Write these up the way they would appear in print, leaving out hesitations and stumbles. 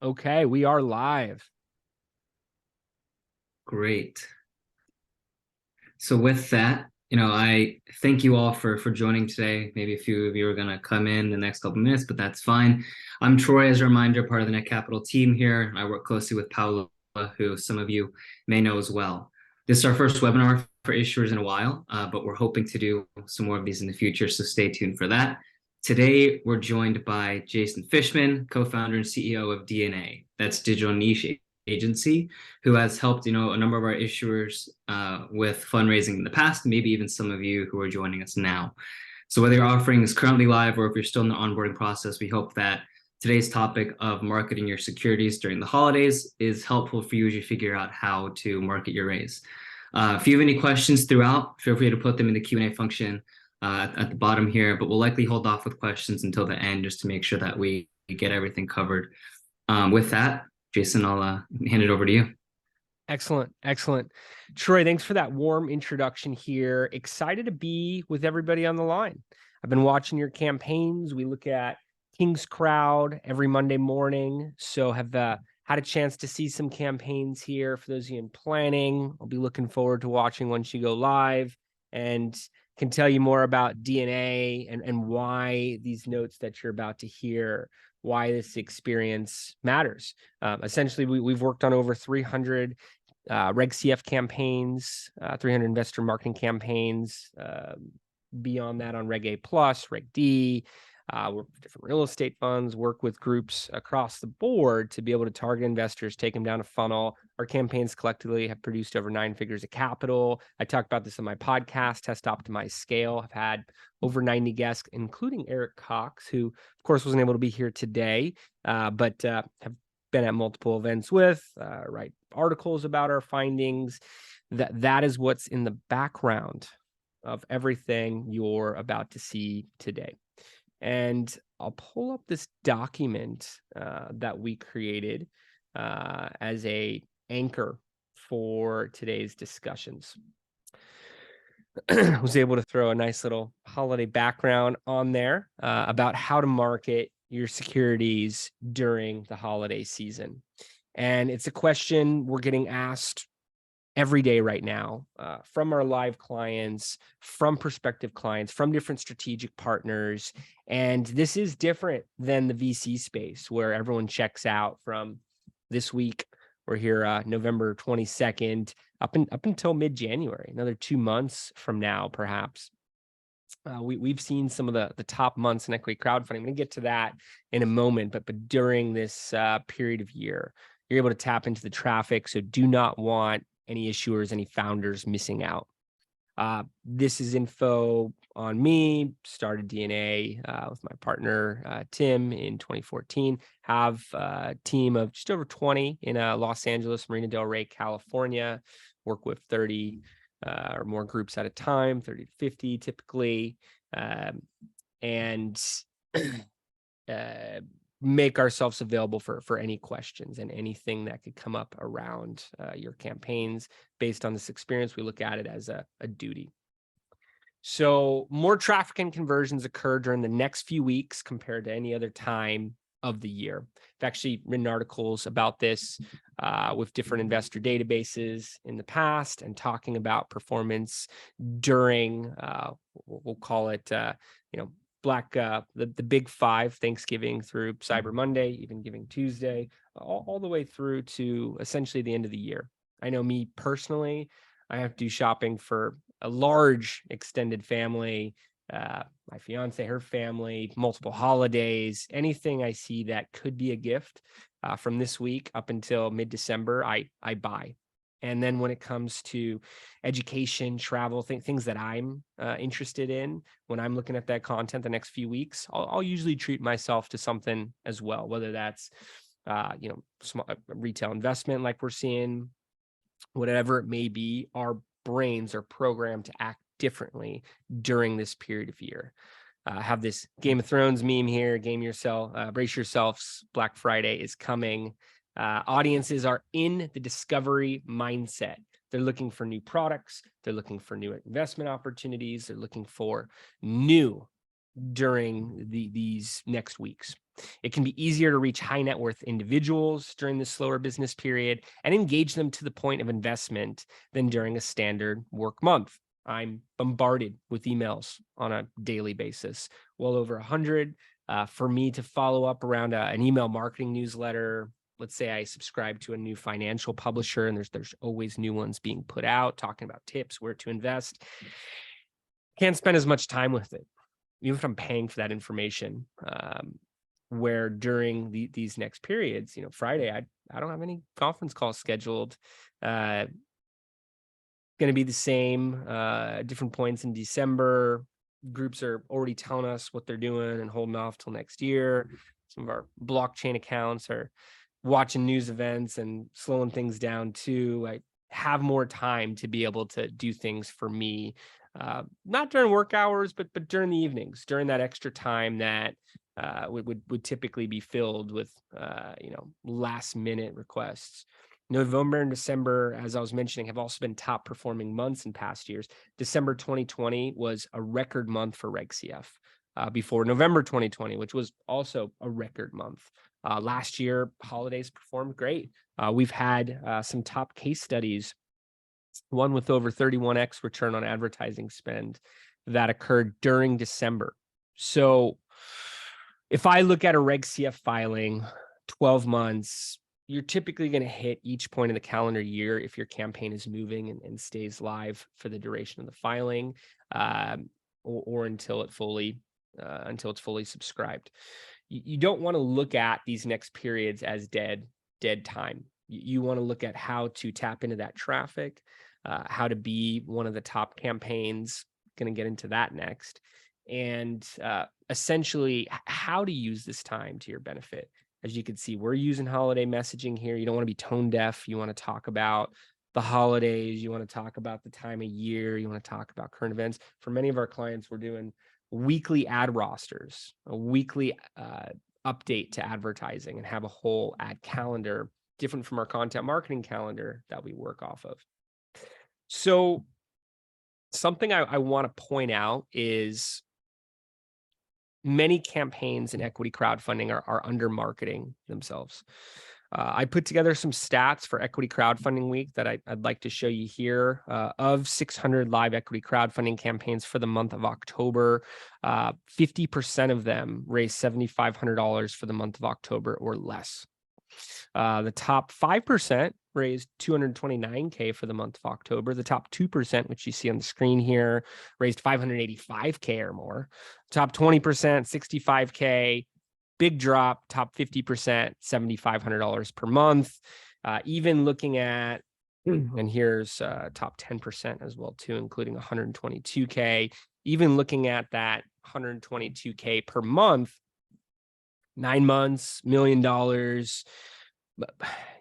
Okay, we are live. Great. So with that, I thank you all for joining today. Maybe a few of you are going to come in the next couple minutes, but that's fine. I'm Troy, as a reminder, part of the Netcapital team here. I work closely with Paula, who some of you may know as well. This is our first webinar for issuers in a while, but we're hoping to do some more of these in the future, so stay tuned for that. Today, we're joined by Jason Fishman, co-founder and CEO of DNA. That's Digital Niche Agency, who has helped a number of our issuers with fundraising in the past, maybe even some of you who are joining us now. So whether your offering is currently live or if you're still in the onboarding process, we hope that today's topic of marketing your securities during the holidays is helpful for you as you figure out how to market your raise. If you have any questions throughout, feel free to put them in the Q&A function at the bottom here, but we'll likely hold off with questions until the end just to make sure that we get everything covered. With that, Jason, I'll hand it over to you. Excellent. Troy, thanks for that warm introduction here. Excited to be with everybody on the line. I've been watching your campaigns. We look at Kingscrowd every Monday morning, so have had a chance to see some campaigns here. For those of you in planning, I'll be looking forward to watching once you go live, and can tell you more about DNA and why these notes that you're about to hear, why this experience matters. Essentially, we've worked on over 300 Reg CF campaigns, 300 investor marketing campaigns. Beyond that, on Reg A Plus, Reg D, work with different real estate funds, work with groups across the board to be able to target investors, take them down a funnel. Our campaigns collectively have produced over 9 figures of capital. I talked about this on my podcast, Test Optimize Scale. I've had over 90 guests, including Eric Cox, who of course wasn't able to be here today, but have been at multiple events with, write articles about our findings. That is what's in the background of everything you're about to see today. And I'll pull up this document that we created as a anchor for today's discussions. I was able to throw a nice little holiday background on there about how to market your securities during the holiday season. And it's a question we're getting asked every day right now from our live clients, from prospective clients, from different strategic partners. And this is different than the VC space where everyone checks out from this week. We're here November 22nd up until mid-January, another 2 months from now, perhaps. We've seen some of the top months in equity crowdfunding. I'm going to get to that in a moment, but during this period of year, you're able to tap into the traffic. So do not want any issuers, any founders missing out. This is info on me. Started DNA with my partner, Tim, in 2014. Have a team of just over 20 in Los Angeles, Marina Del Rey, California. Work with 30 or more groups at a time, 30 to 50 typically. And make ourselves available for any questions and anything that could come up around your campaigns. Based on this experience, we look at it as a duty. So more traffic and conversions occur during the next few weeks compared to any other time of the year. I've actually written articles about this with different investor databases in the past and talking about performance during, we'll call it, the big 5, Thanksgiving through Cyber Monday, even Giving Tuesday, all the way through to essentially the end of the year. I know me personally, I have to do shopping for a large extended family, my fiance, her family, multiple holidays, anything I see that could be a gift from this week up until mid-December, I buy. And then when it comes to education, travel, things that I'm interested in, when I'm looking at that content the next few weeks, I'll usually treat myself to something as well, whether that's, small retail investment like we're seeing, whatever it may be. Our brains are programmed to act differently during this period of year. Have this Game of Thrones meme here, brace yourselves, Black Friday is coming. Audiences are in the discovery mindset. They're looking for new products. They're looking for new investment opportunities. They're looking for new during these next weeks. It can be easier to reach high net worth individuals during the slower business period and engage them to the point of investment than during a standard work month. I'm bombarded with emails on a daily basis, well over 100. For me to follow up around an email marketing newsletter, let's say I subscribe to a new financial publisher and there's always new ones being put out talking about tips, where to invest. Can't spend as much time with it, even if I'm paying for that information. Where during these next periods, Friday, I don't have any conference calls scheduled. Going to be the same, different points in December. Groups are already telling us what they're doing and holding off till next year. Some of our blockchain accounts are watching news events and slowing things down too. I have more time to be able to do things for me, not during work hours, but during the evenings, during that extra time that would typically be filled with last minute requests. November and December, as I was mentioning, have also been top performing months in past years. December 2020 was a record month for Reg CF, before November 2020, which was also a record month. Last year, holidays performed great. We've had some top case studies, one with over 31x return on advertising spend that occurred during December. So if I look at a Reg CF filing, 12 months, you're typically going to hit each point of the calendar year if your campaign is moving and stays live for the duration of the filing, or until it's fully subscribed. You don't want to look at these next periods as dead time. You want to look at how to tap into that traffic, how to be one of the top campaigns. Going to get into that next, and essentially how to use this time to your benefit. As you can see, we're using holiday messaging here. You don't want to be tone deaf. You want to talk about the holidays. You want to talk about the time of year. You want to talk about current events. For many of our clients, we're doing weekly ad rosters, a weekly update to advertising, and have a whole ad calendar different from our content marketing calendar that we work off of. So something I want to point out is many campaigns in equity crowdfunding are under marketing themselves. I put together some stats for Equity Crowdfunding Week that I'd like to show you here. Of 600 live equity crowdfunding campaigns for the month of October, 50% of them raised $7,500 for the month of October or less. The top 5% raised $229K for the month of October. The top 2%, which you see on the screen here, raised $585K or more. Top 20%, $65K. Big drop. Top 50%, $7,500 per month. Even looking at, and here's top 10% as well too, including $122K. Even looking at that $122K per month, 9 months, $1 million. But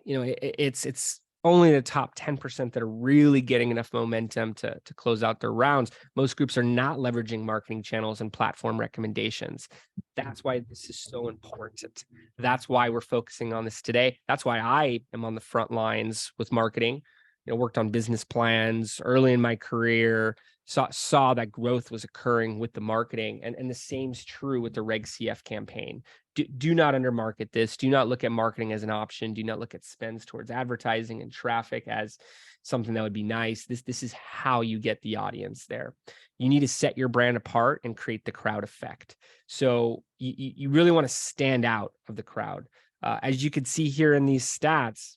it's only the top 10% that are really getting enough momentum to close out their rounds. Most groups are not leveraging marketing channels and platform recommendations. That's why this is so important. That's why we're focusing on this today. That's why I am on the front lines with marketing. Worked on business plans early in my career, saw that growth was occurring with the marketing, and the same's true with the Reg CF campaign. Do not undermarket this. Do not look at marketing as an option. Do not look at spends towards advertising and traffic as something that would be nice. This is how you get the audience there. You need to set your brand apart and create the crowd effect. So you really want to stand out of the crowd. As you can see here in these stats,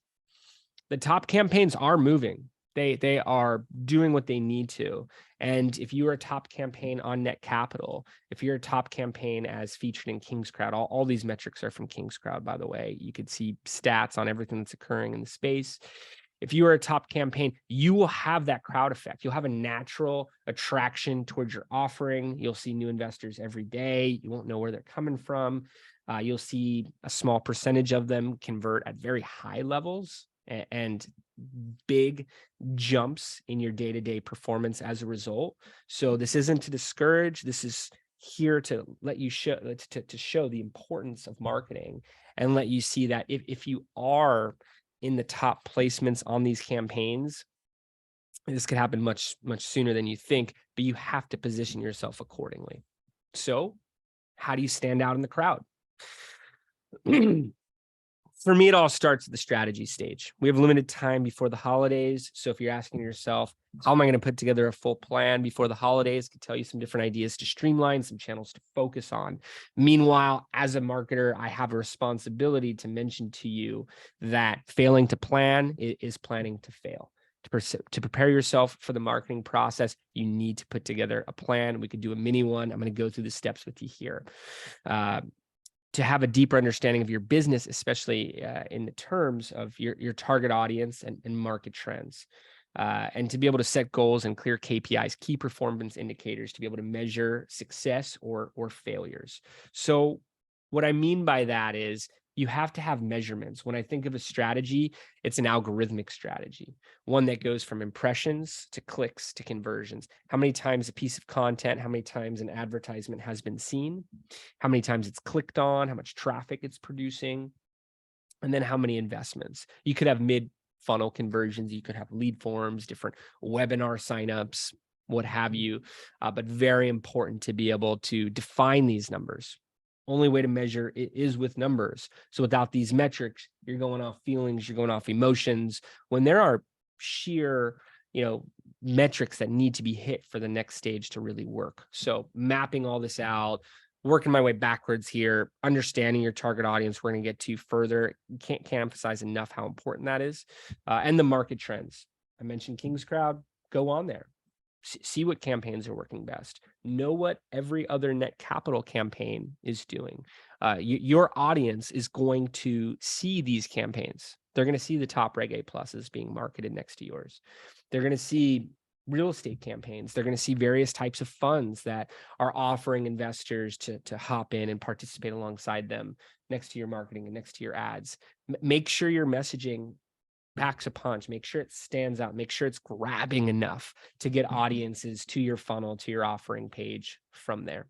the top campaigns are moving. They are doing what they need to. And if you are a top campaign on Netcapital, if you're a top campaign as featured in Kingscrowd, all these metrics are from Kingscrowd, by the way. You could see stats on everything that's occurring in the space. If you are a top campaign, you will have that crowd effect. You'll have a natural attraction towards your offering. You'll see new investors every day. You won't know where they're coming from. You'll see a small percentage of them convert at very high levels and big jumps in your day-to-day performance as a result. So this isn't to discourage. This is here to let you show to show the importance of marketing and let you see that if you are in the top placements on these campaigns, this could happen much sooner than you think, but you have to position yourself accordingly. So how do you stand out in the crowd? For me, it all starts at the strategy stage. We have limited time before the holidays. So if you're asking yourself, how am I going to put together a full plan before the holidays? I can tell you some different ideas to streamline, some channels to focus on. Meanwhile, as a marketer, I have a responsibility to mention to you that failing to plan is planning to fail. To prepare yourself for the marketing process, you need to put together a plan. We could do a mini one. I'm going to go through the steps with you here. To have a deeper understanding of your business, especially in the terms of your target audience and market trends, and to be able to set goals and clear KPIs, key performance indicators, to be able to measure success or failures. So what I mean by that is you have to have measurements. When I think of a strategy, it's an algorithmic strategy, one that goes from impressions to clicks to conversions. How many times a piece of content, how many times an advertisement has been seen, how many times it's clicked on, how much traffic it's producing, and then how many investments. You could have mid-funnel conversions, you could have lead forms, different webinar signups, what have you, but very important to be able to define these numbers. Only way to measure it is with numbers. So without these metrics, you're going off feelings, you're going off emotions. When there are sheer, metrics that need to be hit for the next stage to really work. So mapping all this out, working my way backwards here, understanding your target audience, we're going to get to further. Can't emphasize enough how important that is. And the market trends. I mentioned Kingscrowd. Go on there. See what campaigns are working best. Know what every other Netcapital campaign is doing. Your audience is going to see these campaigns. They're going to see the top Reg A pluses being marketed next to yours. They're going to see real estate campaigns. They're going to see various types of funds that are offering investors to hop in and participate alongside them next to your marketing and next to your ads. Make sure your messaging packs a punch. Make sure it stands out. Make sure it's grabbing enough to get audiences to your funnel, to your offering page from there.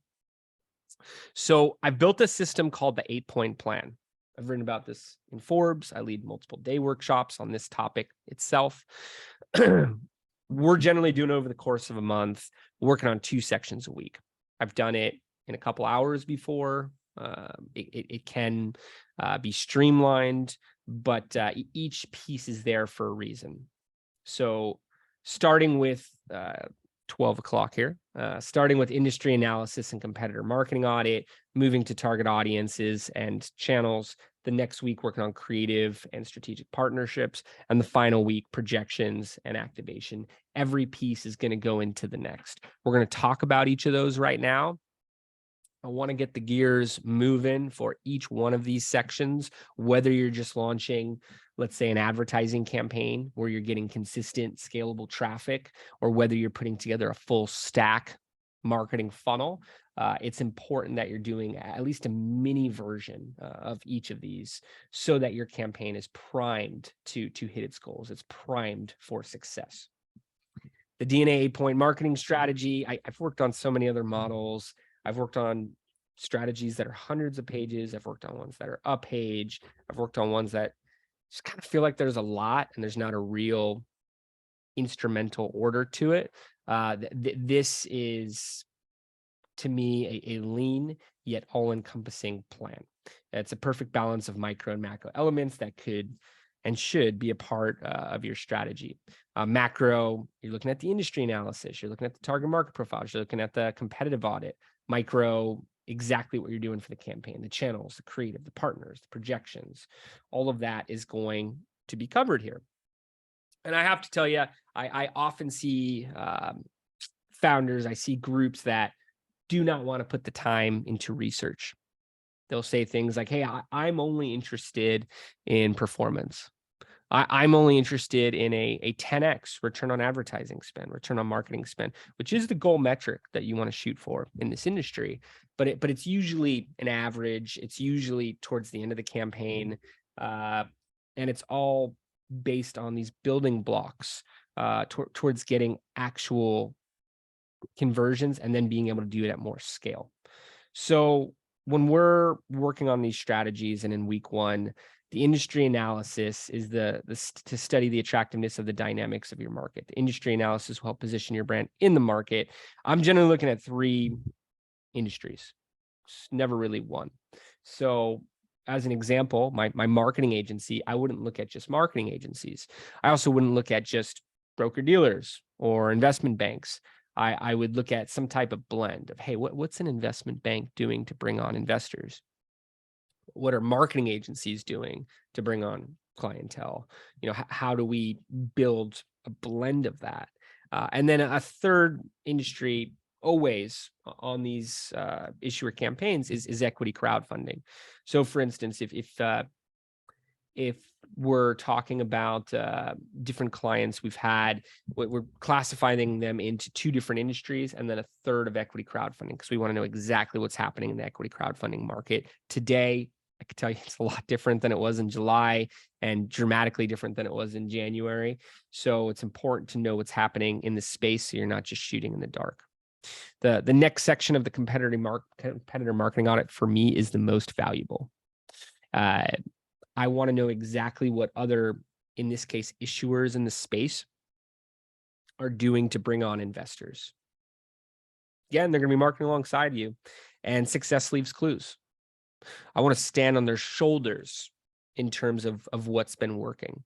So I built a system called the 8-point plan. I've written about this in Forbes. I lead multiple day workshops on this topic itself. We're generally doing it over the course of a month, working on 2 sections a week. I've done it in a couple hours before. It can be streamlined, but each piece is there for a reason. So starting with 12 o'clock here, starting with industry analysis and competitor marketing audit, moving to target audiences and channels. The next week, working on creative and strategic partnerships. And the final week, projections and activation. Every piece is going to go into the next. We're going to talk about each of those right now. I want to get the gears moving for each one of these sections, whether you're just launching, let's say, an advertising campaign where you're getting consistent, scalable traffic, or whether you're putting together a full stack marketing funnel. It's important that you're doing at least a mini version of each of these so that your campaign is primed to hit its goals. It's primed for success. The DNA 8-point marketing strategy, I've worked on so many other models. I've worked on strategies that are hundreds of pages. I've worked on ones that are a page. I've worked on ones that just kind of feel like there's a lot and there's not a real instrumental order to it. This is, to me, a lean yet all-encompassing plan. It's a perfect balance of micro and macro elements that could and should be a part of your strategy. Macro, you're looking at the industry analysis, you're looking at the target market profiles, you're looking at the competitive audit. Micro, exactly what you're doing for the campaign, the channels, the creative, the partners, the projections. All of that is going to be covered here. And I have to tell you, I often see founders, I see groups that do not want to put the time into research. They'll say things like, hey, I'm only interested in performance. I'm only interested in a 10x return on advertising spend, return on marketing spend, which is the goal metric that you want to shoot for in this industry. But it's usually an average. It's usually towards the end of the campaign. And it's all based on these building blocks towards getting actual conversions and then being able to do it at more scale. So when we're working on these strategies and in week 1, the industry analysis is to study the attractiveness of the dynamics of your market. The industry analysis will help position your brand in the market. I'm generally looking at 3 industries, never really one. So as an example, my marketing agency, I wouldn't look at just marketing agencies. I also wouldn't look at just broker dealers or investment banks. I would look at some type of blend of, hey, what's an investment bank doing to bring on investors? What are marketing agencies doing to bring on clientele? How do we build a blend of that? And then a third industry always on these issuer campaigns is equity crowdfunding. So for instance, if we're talking about different clients we've had, we're classifying them into two different industries and then a third of equity crowdfunding, because we want to know exactly what's happening in the equity crowdfunding market today. I can tell you it's a lot different than it was in July and dramatically different than it was in January. So it's important to know what's happening in the space so you're not just shooting in the dark. The next section of the competitor marketing audit for me is the most valuable. I want to know exactly what other, in this case, issuers in the space are doing to bring on investors. Again, they're going to be marketing alongside you, and success leaves clues. I want to stand on their shoulders in terms of what's been working.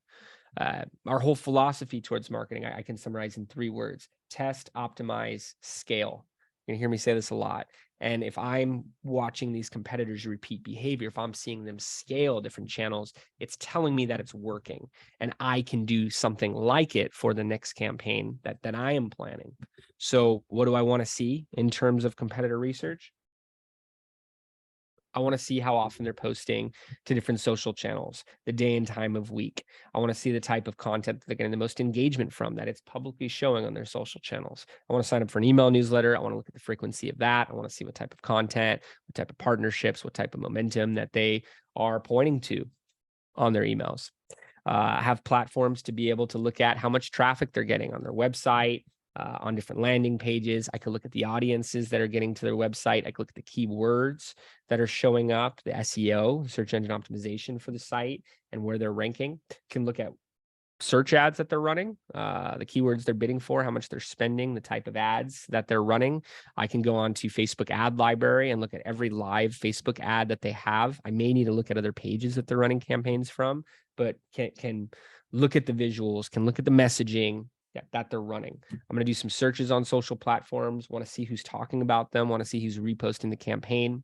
Our whole philosophy towards marketing, I can summarize in 3 words: test, optimize, scale. You're going to hear me say this a lot. And if I'm watching these competitors repeat behavior, if I'm seeing them scale different channels, it's telling me that it's working and I can do something like it for the next campaign that I am planning. So what do I want to see in terms of competitor research? I want to see how often they're posting to different social channels, the day and time of week. I want to see the type of content that they're getting the most engagement from, that it's publicly showing on their social channels. I want to sign up for an email newsletter. I want to look at the frequency of that. I want to see what type of content, what type of partnerships, what type of momentum that they are pointing to on their emails. Have platforms to be able to look at how much traffic they're getting on their website, on different landing pages. I could look at the audiences that are getting to their website. I could look at the keywords that are showing up, the SEO, search engine optimization for the site, and where they're ranking. Can look at search ads that they're running, the keywords they're bidding for, how much they're spending, the type of ads that they're running. I can go on to Facebook ad library and look at every live Facebook ad that they have. I may need to look at other pages that they're running campaigns from, but can look at the visuals, can look at the messaging that they're running. I'm going to do some searches on social platforms, want to see who's talking about them, want to see who's reposting the campaign.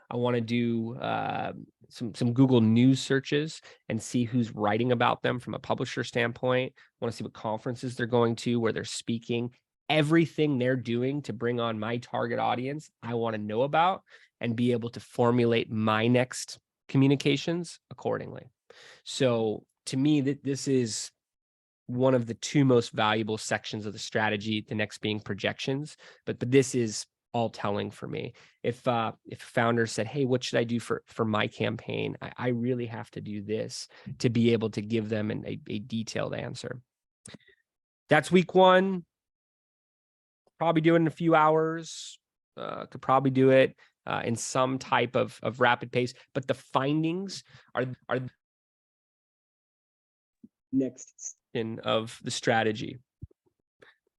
I want to do some Google News searches and see who's writing about them from a publisher standpoint. I want to see what conferences they're going to, where they're speaking. Everything they're doing to bring on my target audience, I want to know about and be able to formulate my next communications accordingly. So to me, this is one of the 2 most valuable sections of the strategy, the next being projections. But this is all telling for me. If a founder said, hey, what should I do for my campaign? I really have to do this to be able to give them a detailed answer. That's week 1. Probably do it in a few hours. Could probably do it in some type of rapid pace. But the findings are next of the strategy.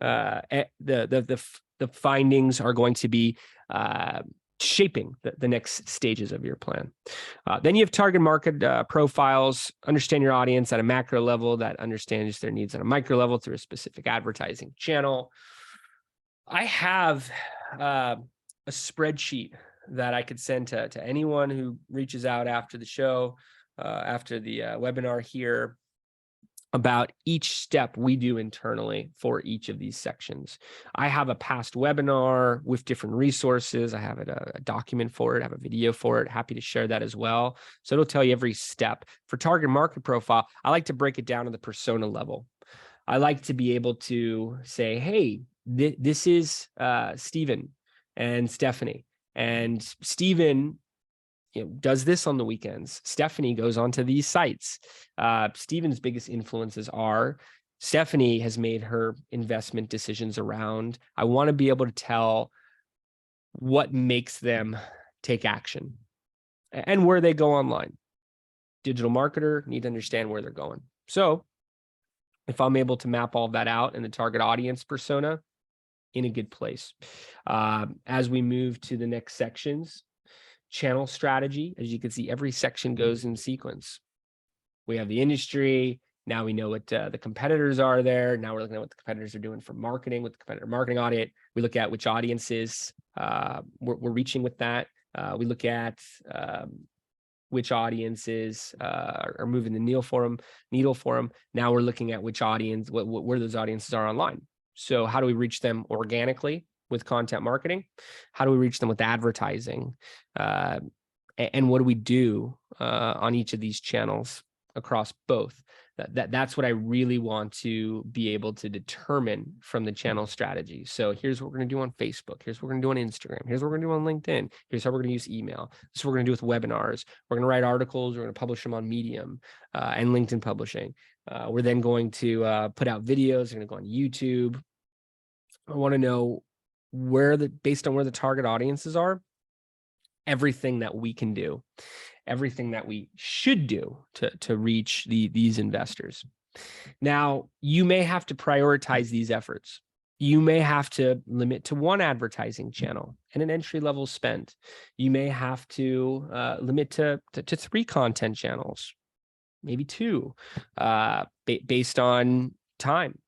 The findings are going to be shaping the next stages of your plan. Then you have target market profiles, understand your audience at a macro level, that understands their needs at a micro level through a specific advertising channel. I have a spreadsheet that I could send to anyone who reaches out after the show, after the webinar here, about each step we do internally for each of these sections. I have a past webinar with different resources. I have a document for it, I have a video for it. Happy to share that as well. So it'll tell you every step. For target market profile, I like to break it down to the persona level. I like to be able to say, hey, this is Stephen and Stephanie. And Stephen does this on the weekends. Stephanie goes onto these sites. Stephen's biggest influences are Stephanie has made her investment decisions around. I want to be able to tell what makes them take action and where they go online. Digital marketer need to understand where they're going. So if I'm able to map all that out in the target audience persona, in a good place. As we move to the next sections, channel strategy. As you can see, every section goes in sequence. We have the industry. Now we know what the competitors are there. Now we're looking at what the competitors are doing for marketing with the competitor marketing audit. We look at which audiences we're reaching with that. We look at which audiences are moving the needle for them. Now we're looking at which audience, where those audiences are online. So how do we reach them organically with content marketing? How do we reach them with advertising? And what do we do on each of these channels across both? That's what I really want to be able to determine from the channel strategy. So here's what we're going to do on Facebook. Here's what we're going to do on Instagram. Here's what we're going to do on LinkedIn. Here's how we're going to use email. This is what we're going to do with webinars. We're going to write articles. We're going to publish them on Medium and LinkedIn publishing. We're then going to put out videos. We're going to go on YouTube. I want to know based on where the target audiences are, everything that we can do, everything that we should do to reach these investors. Now, you may have to prioritize these efforts. You may have to limit to one advertising channel and an entry-level spend. You may have to limit to 3 content channels, maybe 2, based on time,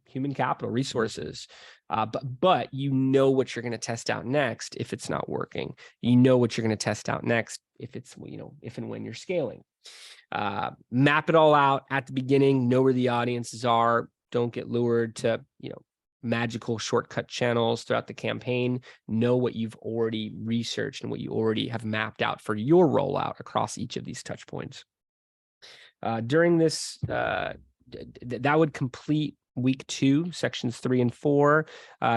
human capital, resources. But you know what you're going to test out next if it's not working. You know what you're going to test out next if it's, if and when you're scaling. Map it all out at the beginning, know where the audiences are. Don't get lured to, magical shortcut channels throughout the campaign. Know what you've already researched and what you already have mapped out for your rollout across each of these touch points. During this, that would complete week 2, sections 3 and 4.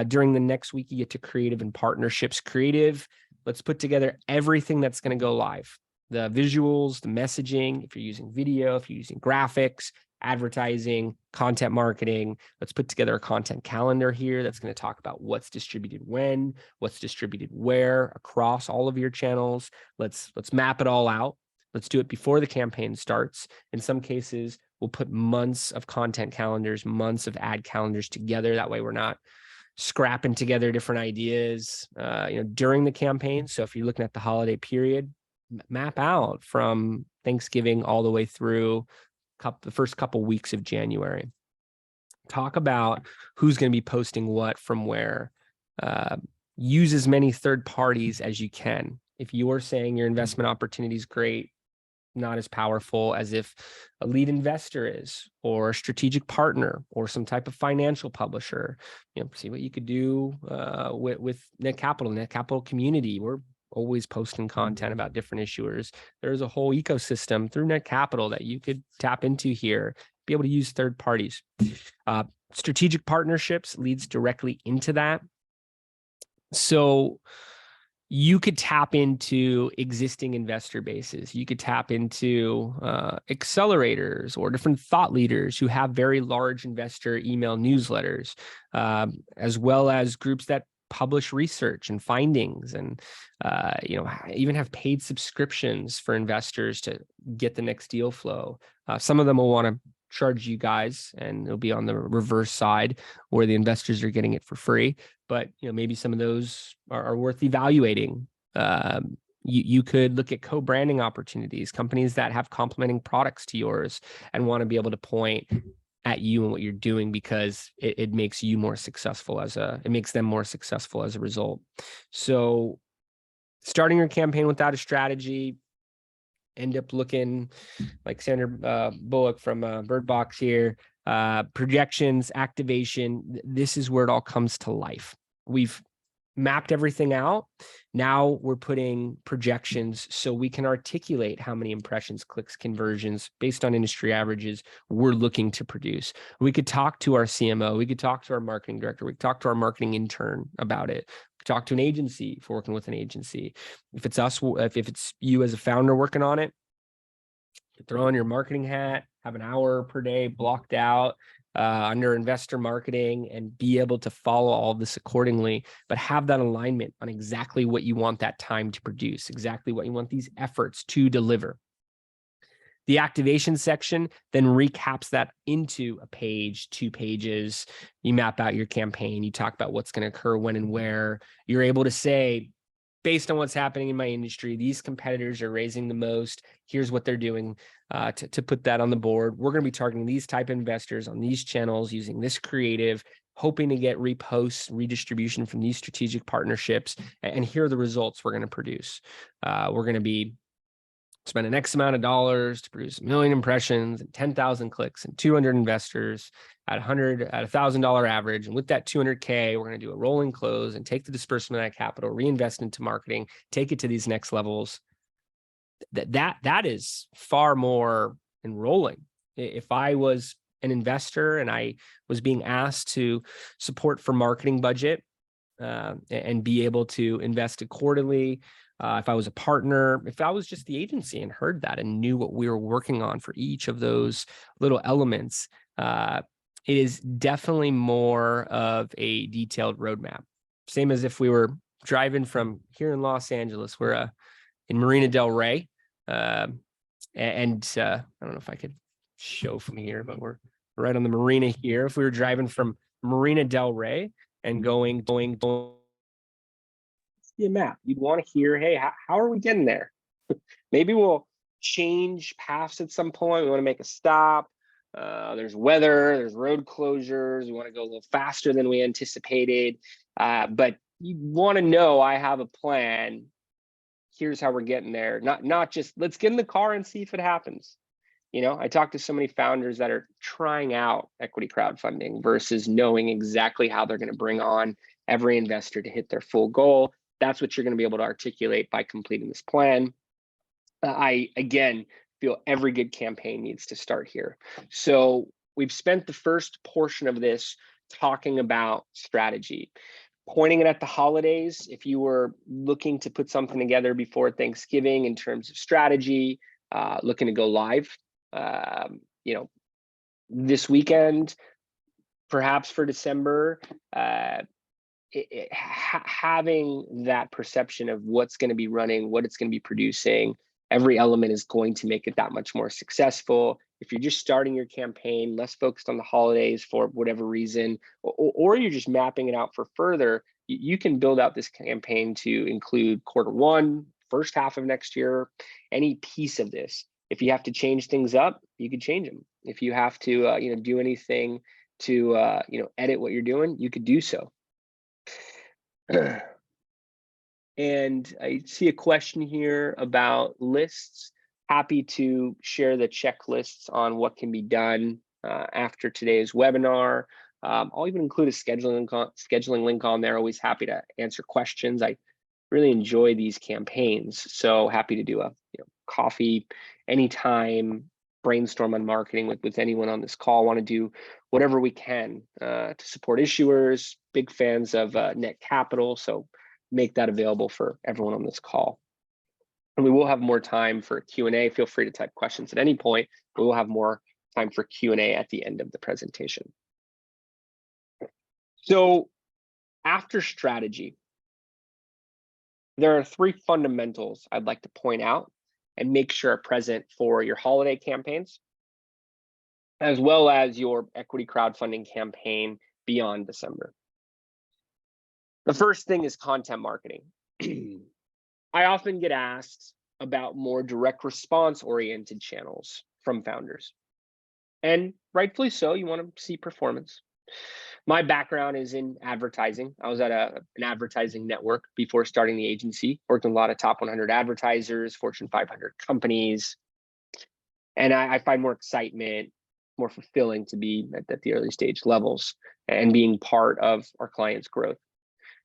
During the next week, you get to creative and partnerships. Creative, let's put together everything that's going to go live. The visuals, the messaging, if you're using video, if you're using graphics, advertising, content marketing. Let's put together a content calendar here that's going to talk about what's distributed when, what's distributed where across all of your channels. Let's map it all out. Let's do it before the campaign starts. In some cases, we'll put months of content calendars, months of ad calendars together. That way we're not scrapping together different ideas during the campaign. So if you're looking at the holiday period, map out from Thanksgiving all the way through the first couple weeks of January. Talk about who's going to be posting what from where. Use as many third parties as you can. If you're saying your investment opportunity is great, not as powerful as if a lead investor is, or a strategic partner, or some type of financial publisher. See what you could do with Netcapital community. We're always posting content about different issuers. There's a whole ecosystem through Netcapital that you could tap into here, be able to use third parties. Strategic partnerships leads directly into that. So you could tap into existing investor bases. You could tap into accelerators or different thought leaders who have very large investor email newsletters, as well as groups that publish research and findings, and even have paid subscriptions for investors to get the next deal flow. Some of them will want to charge you guys, and it'll be on the reverse side where the investors are getting it for free. But maybe some of those are worth evaluating. You could look at co-branding opportunities, companies that have complementing products to yours and want to be able to point at you and what you're doing because it makes you more successful it makes them more successful as a result. So starting your campaign without a strategy end up looking like Sandra Bullock from Bird Box here. Projections, activation, this is where it all comes to life. We've mapped everything out. Now we're putting projections so we can articulate how many impressions, clicks, conversions based on industry averages we're looking to produce. We could talk to our CMO. We could talk to our marketing director. We could talk to our marketing intern about it. We could talk to an agency if we're working with an agency. If it's us, if it's you as a founder working on it, throw on your marketing hat, have an hour per day blocked out under investor marketing and be able to follow all of this accordingly, but have that alignment on exactly what you want that time to produce, exactly what you want these efforts to deliver. The activation section then recaps that into a page, 2 pages. You map out your campaign. You talk about what's going to occur when and where. You're able to say, based on what's happening in my industry, these competitors are raising the most. Here's what they're doing to put that on the board. We're going to be targeting these type of investors on these channels using this creative, hoping to get reposts, redistribution from these strategic partnerships. And here are the results we're going to produce. We're going to be spending X amount of dollars to produce 1 million impressions and 10,000 clicks and 200 investors at $1,000 average. And with that 200K, we're going to do a rolling close and take the disbursement of that capital, reinvest into marketing, take it to these next levels. That is far more enrolling. If I was an investor and I was being asked to support for marketing budget and be able to invest accordingly, if I was a partner, if I was just the agency and heard that and knew what we were working on for each of those little elements, it is definitely more of a detailed roadmap. Same as if we were driving from here in Los Angeles, we're in Marina Del Rey. And I don't know if I could show from here, but we're right on the marina here. If we were driving from Marina Del Rey and going see a map, you'd want to hear, hey, how are we getting there? Maybe we'll change paths at some point. We want to make a stop. There's weather, there's road closures. We want to go a little faster than we anticipated. But you want to know I have a plan. Here's how we're getting there. Not just let's get in the car and see if it happens. You know, I talk to so many founders that are trying out equity crowdfunding versus knowing exactly how they're going to bring on every investor to hit their full goal. That's what you're going to be able to articulate by completing this plan. I, again, feel every good campaign needs to start here. So we've spent the first portion of this talking about strategy, pointing it at the holidays. If you were looking to put something together before Thanksgiving in terms of strategy, looking to go live, you know, this weekend, perhaps for December, having that perception of what's going to be running, what it's going to be producing, every element is going to make it that much more successful. If you're just starting your campaign, less focused on the holidays for whatever reason, or you're just mapping it out for further, you can build out this campaign to include Q1, first half of next year, any piece of this. If you have to change things up, you could change them. If you have to, you know, do anything to, you know, edit what you're doing, you could do so. And I see a question here about lists. Happy to share the checklists on what can be done after today's webinar. I'll even include a scheduling link on there. Always happy to answer questions. I really enjoy these campaigns, so happy to do a coffee anytime, brainstorm on marketing with anyone on this call. Want to do whatever we can to support issuers. Big fans of Netcapital, so make that available for everyone on this call. And we will have more time for Q&A. Feel free to type questions at any point. We will have more time for Q&A at the end of the presentation. So after strategy, there are 3 fundamentals I'd like to point out and make sure are present for your holiday campaigns, as well as your equity crowdfunding campaign beyond December. The first thing is content marketing. I often get asked about more direct response oriented channels from founders. And rightfully so, you want to see performance. My background is in advertising. I was at an advertising network before starting the agency, worked with a lot of top 100 advertisers, Fortune 500 companies. And I find more excitement, more fulfilling to be at the early stage levels and being part of our clients' growth.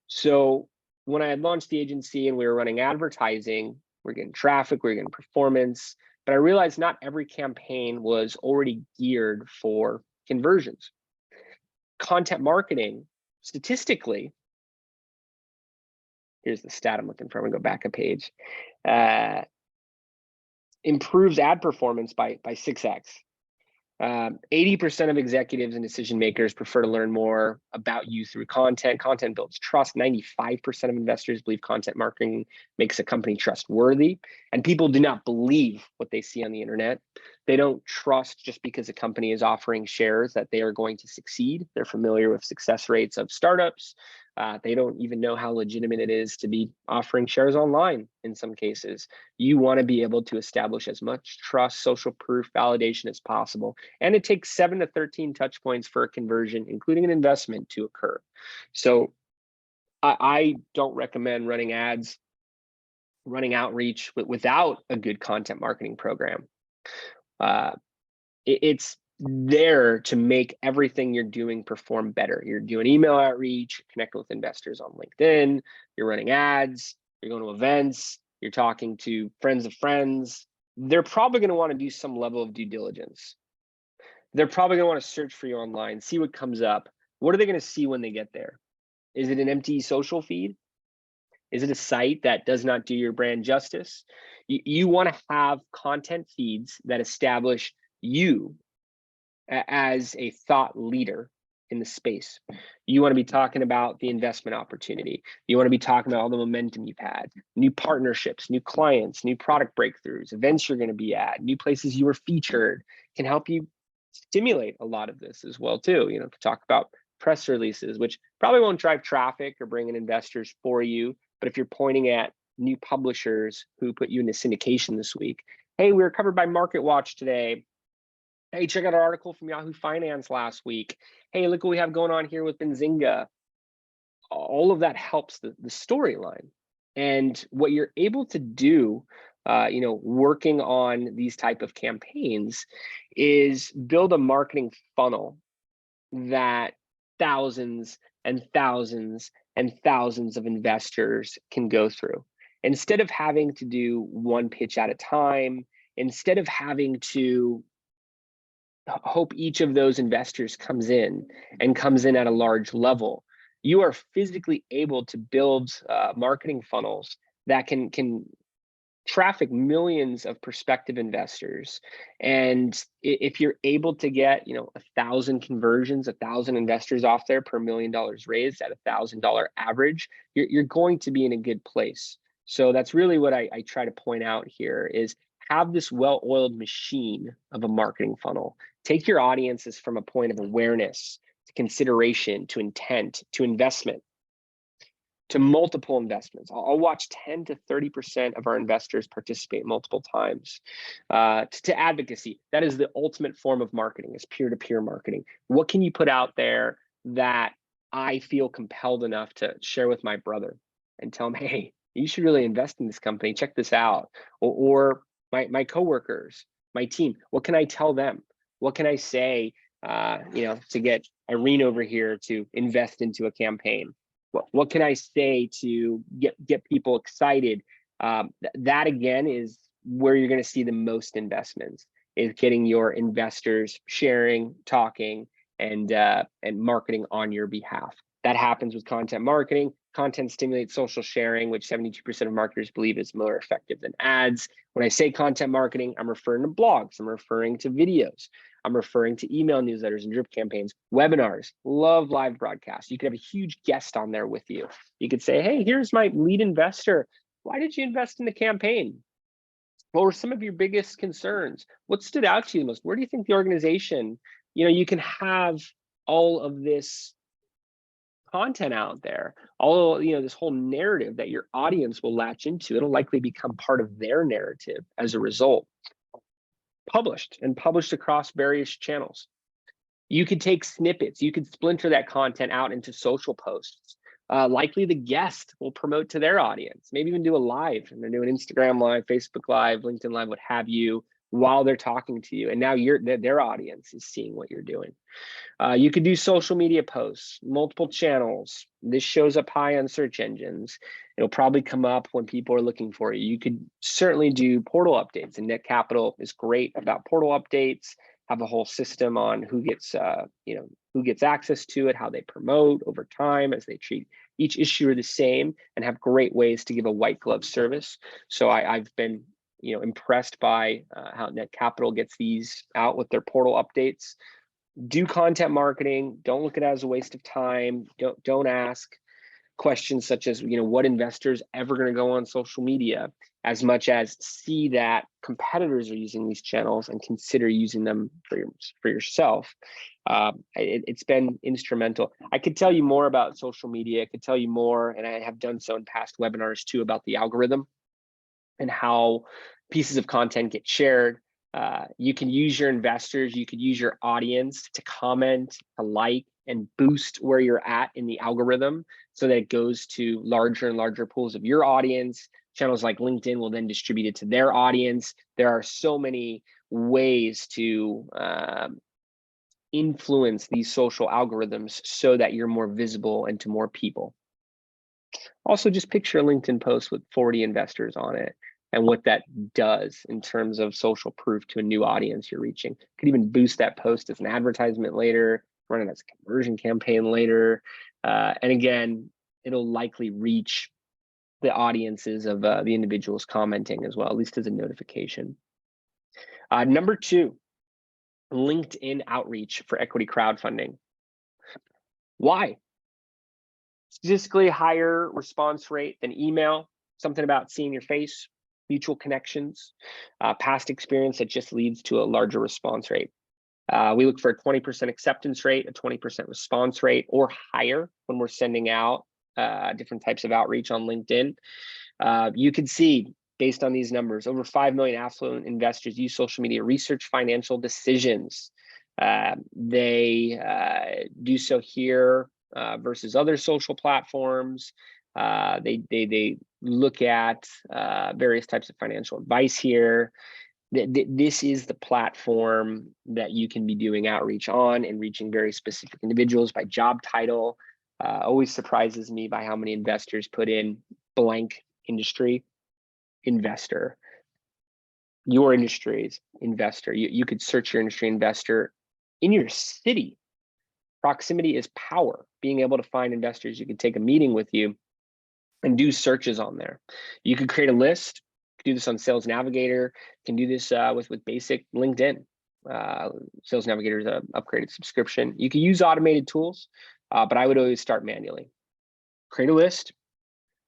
So when I had launched the agency and we were running advertising, we're getting traffic, we're getting performance, but I realized not every campaign was already geared for conversions. Content marketing, statistically, here's the stat I'm looking for, I'm gonna go back a page, improves ad performance by 6x. 80% of executives and decision makers prefer to learn more about you through content. Content builds trust. 95% of investors believe content marketing makes a company trustworthy. And people do not believe what they see on the internet. They don't trust just because a company is offering shares that they are going to succeed. They're familiar with success rates of startups, They don't even know how legitimate it is to be offering shares online in some cases. You want to be able to establish as much trust, social proof, validation as possible. And it takes 7 to 13 touch points for a conversion, including an investment, to occur. So I don't recommend running ads, running outreach without a good content marketing program. It's there to make everything you're doing perform better. You're doing email outreach, connecting with investors on LinkedIn, you're running ads, you're going to events, you're talking to friends of friends. They're probably going to want to do some level of due diligence. They're probably going to want to search for you online, see what comes up. What are they going to see when they get there? Is it an empty social feed? Is it a site that does not do your brand justice? You want to have content feeds that establish you as a thought leader in the space. You want to be talking about the investment opportunity. You want to be talking about all the momentum you've had, new partnerships, new clients, new product breakthroughs, events you're going to be at, new places you were featured, can help you stimulate a lot of this as well too. To talk about press releases, which probably won't drive traffic or bring in investors for you. But if you're pointing at new publishers who put you into syndication this week, hey, we were covered by MarketWatch today. Hey, check out our article from Yahoo Finance last week. Hey, look what we have going on here with Benzinga. All of that helps the storyline. And what you're able to do, working on these type of campaigns is build a marketing funnel that thousands and thousands and thousands of investors can go through. Instead of having to do one pitch at a time, instead of having to hope each of those investors comes in at a large level, you are physically able to build marketing funnels that can traffic millions of prospective investors. And if you're able to get 1,000 conversions, 1,000 investors off there per $1 million raised at $1,000 average, you're going to be in a good place. So that's really what I try to point out here is have this well-oiled machine of a marketing funnel. Take your audiences from a point of awareness to consideration to intent to investment to multiple investments. I'll watch 10 to 30% of our investors participate multiple times. To advocacy, that is the ultimate form of marketing, is peer-to-peer marketing. What can you put out there that I feel compelled enough to share with my brother and tell him, hey, you should really invest in this company, check this out. Or my coworkers, my team, what can I tell them? What can I say, to get Irene over here to invest into a campaign? What can I say to get people excited? That again is where you're going to see the most investments, is getting your investors sharing, talking, and marketing on your behalf. That happens with content marketing. Content stimulates social sharing, which 72% of marketers believe is more effective than ads. When I say content marketing, I'm referring to blogs, I'm referring to videos, I'm referring to email newsletters and drip campaigns, webinars. Love live broadcasts. You could have a huge guest on there with you. You could say, hey, here's my lead investor. Why did you invest in the campaign? What were some of your biggest concerns? What stood out to you the most? Where do you think the organization, you can have all of this content out there, all this whole narrative that your audience will latch into. It'll likely become part of their narrative as a result. Published across various channels. You could take snippets, you could splinter that content out into social posts. Likely the guest will promote to their audience, maybe even do a live, and they're doing Instagram live, Facebook live, LinkedIn live, what have you, while they're talking to you. And now their audience is seeing what you're doing. You could do social media posts, multiple channels. This shows up high on search engines. It'll probably come up when people are looking for you. You could certainly do portal updates, and Netcapital is great about portal updates. Have a whole system on who gets access to it, how they promote over time as they treat each issuer the same, and have great ways to give a white glove service. So I've been impressed by how Netcapital gets these out with their portal updates. Do content marketing. Don't look at it as a waste of time. Don't ask questions such as, what investor's ever going to go on social media? as much as see that competitors are using these channels and consider using them for yourself. It's been instrumental. I could tell you more about social media. I could tell you more, and I have done so in past webinars too, about the algorithm and how pieces of content get shared. You can use your investors, you could use your audience to comment, to like, and boost where you're at in the algorithm so that it goes to larger and larger pools of your audience. Channels like LinkedIn will then distribute it to their audience. There are so many ways to influence these social algorithms so that you're more visible and to more people. Also, just picture a LinkedIn post with 40 investors on it and what that does in terms of social proof to a new audience you're reaching. Could even boost that post as an advertisement later, run it as a conversion campaign later. And again, it'll likely reach the audiences of the individuals commenting as well, at least as a notification. Number 2, LinkedIn outreach for equity crowdfunding. Why? Statistically higher response rate than email, something about seeing your face, mutual connections, past experience that just leads to a larger response rate. We look for a 20% acceptance rate, a 20% response rate, or higher when we're sending out different types of outreach on LinkedIn. You can see, based on these numbers, over 5 million affluent investors use social media research financial decisions. They do so here versus other social platforms. They look at various types of financial advice here. This is the platform that you can be doing outreach on and reaching very specific individuals by job title. Always surprises me by how many investors put in blank industry, investor. Your industry's investor. You could search your industry investor in your city. Proximity is power. Being able to find investors, you could take a meeting with you and do searches on there. You could create a list, do this on Sales Navigator, can do this with basic LinkedIn. Sales Navigator is an upgraded subscription. You can use automated tools, but I would always start manually. Create a list,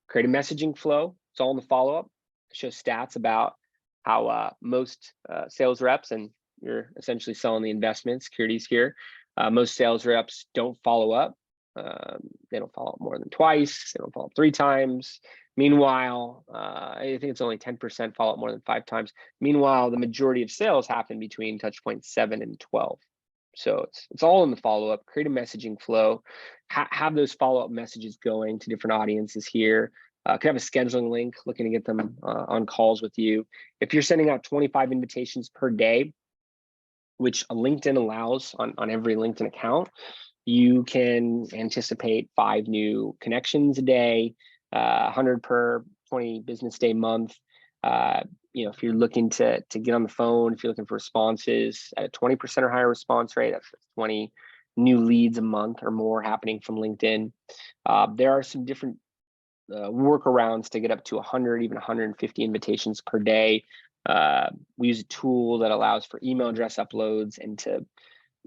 create a messaging flow. It's all in the follow-up. It shows stats about how most sales reps, and you're essentially selling the investment securities here, most sales reps don't follow up. They don't follow up more than twice. They don't follow up 3 times. Meanwhile, I think it's only 10% follow up more than 5 times. Meanwhile, the majority of sales happen between touch point 7 and 12. So it's all in the follow-up. Create a messaging flow. Have those follow-up messages going to different audiences here. Could have a scheduling link, looking to get them on calls with you. If you're sending out 25 invitations per day, which a LinkedIn allows on every LinkedIn account, you can anticipate 5 new connections a day, 100 per 20 business day month. If you're looking to get on the phone, if you're looking for responses at a 20% or higher response rate, that's 20 new leads a month or more happening from LinkedIn. There are some different workarounds to get up to 100, even 150 invitations per day. We use a tool that allows for email address uploads, and to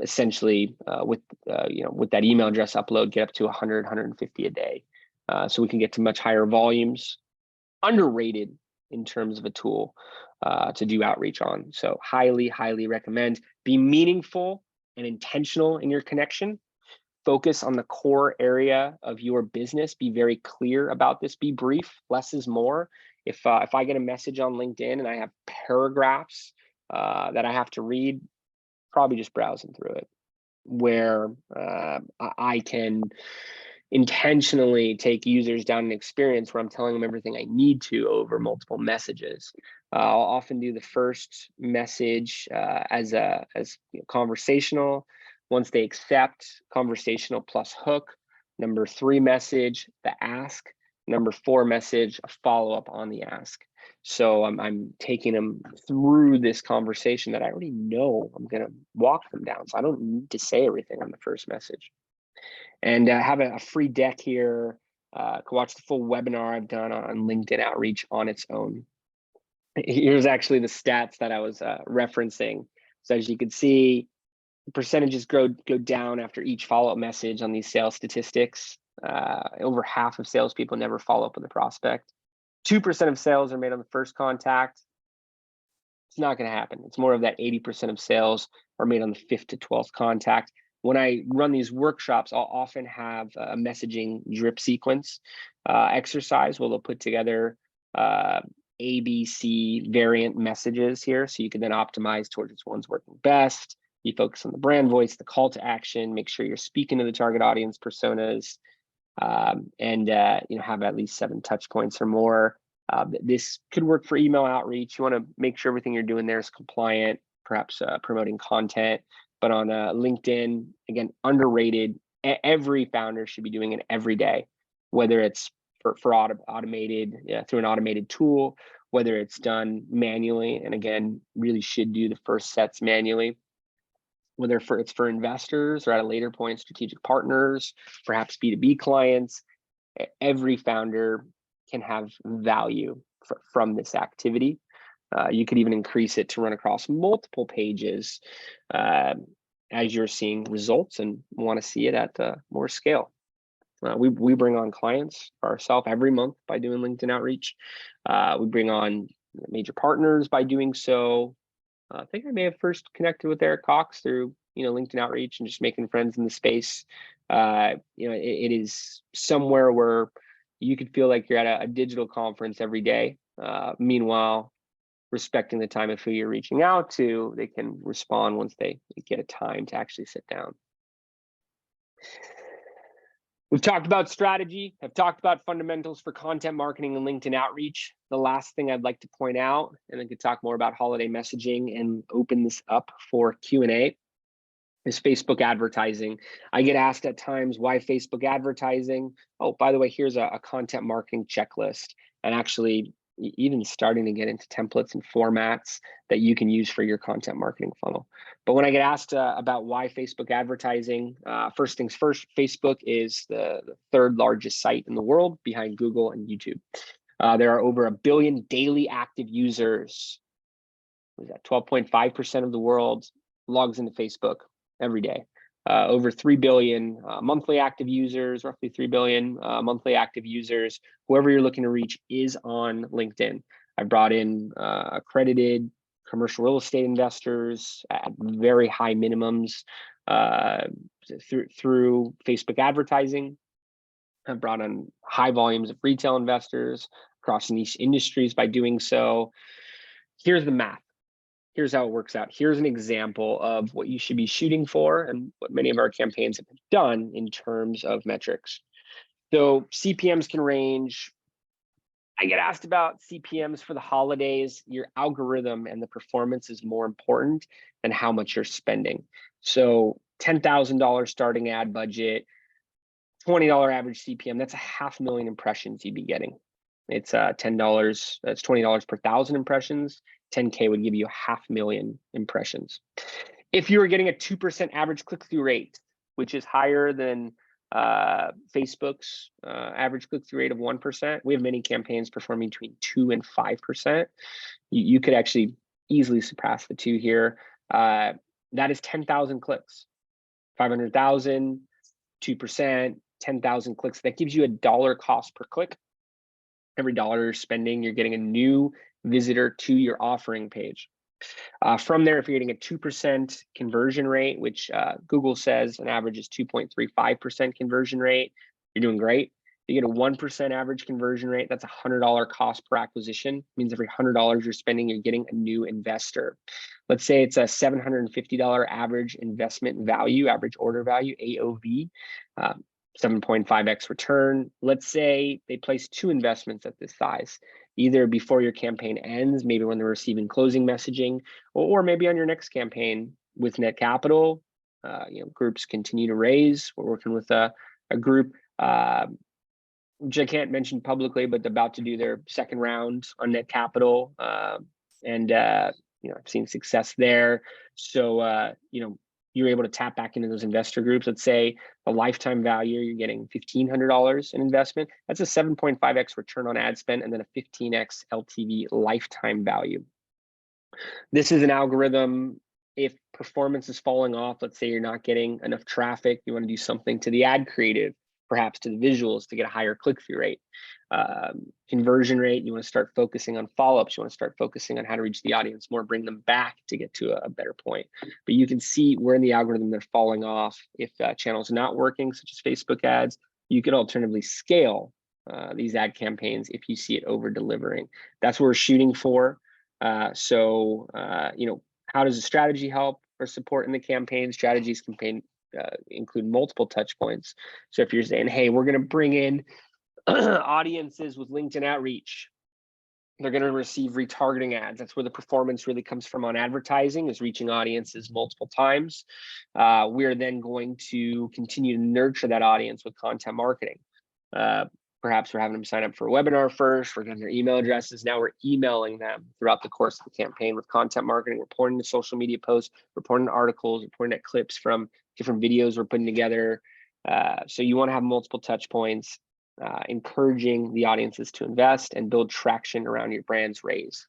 essentially with that email address upload, get up to 100, 150 a day. So we can get to much higher volumes. Underrated in terms of a tool to do outreach on. So highly recommend. Be meaningful and intentional in your connection. Focus on the core area of your business. Be very clear about this. Be brief. Less is more. If I get a message on LinkedIn and I have paragraphs that I have to read, probably just browsing through it. Where I can intentionally take users down an experience where I'm telling them everything I need to over multiple messages. I'll often do the first message as conversational. Once they accept, conversational plus hook. Number 3 message, the ask. Number 4 message, a follow-up on the ask. So I'm taking them through this conversation that I already know I'm going to walk them down. So I don't need to say everything on the first message. And have a free deck here. Can watch the full webinar I've done on LinkedIn outreach on its own. Here's actually the stats that I was referencing. So as you can see, the percentages go down after each follow-up message on these sales statistics. Over half of salespeople never follow up with a prospect. 2% of sales are made on the first contact. It's not going to happen. It's more of that 80% of sales are made on the 5th to 12th contact. When I run these workshops, I'll often have a messaging drip sequence exercise where they'll put together ABC variant messages here. So you can then optimize towards which one's working best. You focus on the brand voice, the call to action, make sure you're speaking to the target audience personas, and have at least 7 touch points or more. This could work for email outreach. You want to make sure everything you're doing there is compliant, perhaps promoting content. But on LinkedIn, again, underrated. Every founder should be doing it every day, whether it's for automated through an automated tool, whether it's done manually, and again, really should do the first sets manually. Whether it's for investors or at a later point, strategic partners, perhaps B2B clients, every founder can have value from this activity. You could even increase it to run across multiple pages as you're seeing results and want to see it at more scale. We bring on clients for ourselves every month by doing LinkedIn outreach. We bring on major partners by doing so. I think I may have first connected with Eric Cox through LinkedIn outreach and just making friends in the space. It is somewhere where you could feel like you're at a digital conference every day. Meanwhile, respecting the time of who you're reaching out to, they can respond once they get a time to actually sit down. We've talked about strategy. I've talked about fundamentals for content marketing and LinkedIn outreach. The last thing I'd like to point out, and I could talk more about holiday messaging and open this up for Q&A, is Facebook advertising. I get asked at times, why Facebook advertising? Oh, by the way, here's a content marketing checklist, and actually even starting to get into templates and formats that you can use for your content marketing funnel. But when I get asked about why Facebook advertising, first things first, Facebook is the 3rd largest site in the world behind Google and YouTube. There are over 1 billion daily active users. What is that? 12.5% of the world logs into Facebook every day. Over 3 billion monthly active users, roughly 3 billion monthly active users. Whoever you're looking to reach is on LinkedIn. I brought in accredited commercial real estate investors at very high minimums through Facebook advertising. I've brought on high volumes of retail investors across niche industries by doing so. Here's the math. Here's how it works out. Here's an example of what you should be shooting for and what many of our campaigns have done in terms of metrics. So CPMs can range. I get asked about CPMs for the holidays. Your algorithm and the performance is more important than how much you're spending. So $10,000 starting ad budget, $20 average CPM, that's 500,000 impressions you'd be getting. It's $10, that's $20 per 1,000 impressions. 10K would give you 500,000 impressions. If you were getting a 2% average click-through rate, which is higher than Facebook's average click-through rate of 1%, we have many campaigns performing between 2 and 5%. You could actually easily surpass the 2 here. That is 10,000 clicks. 500,000, 2%, 10,000 clicks. That gives you $1 cost per click. Every dollar you're spending, you're getting a new visitor to your offering page. From there, if you're getting a 2% conversion rate, which Google says an average is 2.35% conversion rate, you're doing great. You get a 1% average conversion rate, that's $100 cost per acquisition. It means every $100 you're spending, you're getting a new investor. Let's say it's a $750 average investment value, average order value, AOV, 7.5x return. Let's say they place 2 investments at this size, either before your campaign ends, maybe when they're receiving closing messaging, or maybe on your next campaign with Netcapital. Groups continue to raise. We're working with a group, which I can't mention publicly, but they're about to do their 2nd round on Netcapital. I've seen success there. So, you're able to tap back into those investor groups. Let's say the lifetime value, you're getting $1,500 in investment. That's a 7.5x return on ad spend, and then a 15x LTV lifetime value. This is an algorithm. If performance is falling off, let's say you're not getting enough traffic, you want to do something to the ad creative, perhaps to the visuals to get a higher click-through rate. Conversion rate, you want to start focusing on follow-ups. You want to start focusing on how to reach the audience more, bring them back to get to a better point. But you can see where in the algorithm they're falling off. If channels not working, such as Facebook ads, you can alternatively scale these ad campaigns if you see it over delivering. That's what we're shooting for. How does a strategy help or support in the campaign? Strategies can include multiple touch points. So if you're saying, hey, we're going to bring in audiences with LinkedIn outreach, they're going to receive retargeting ads. That's where the performance really comes from on advertising, is reaching audiences multiple times. We're then going to continue to nurture that audience with content marketing. Perhaps we're having them sign up for a webinar first. We're getting their email addresses. Now we're emailing them throughout the course of the campaign with content marketing. We're pointing to social media posts, we're pointing to articles, we're pointing at clips from different videos we're putting together. So you want to have multiple touch points, encouraging the audiences to invest and build traction around your brand's raise.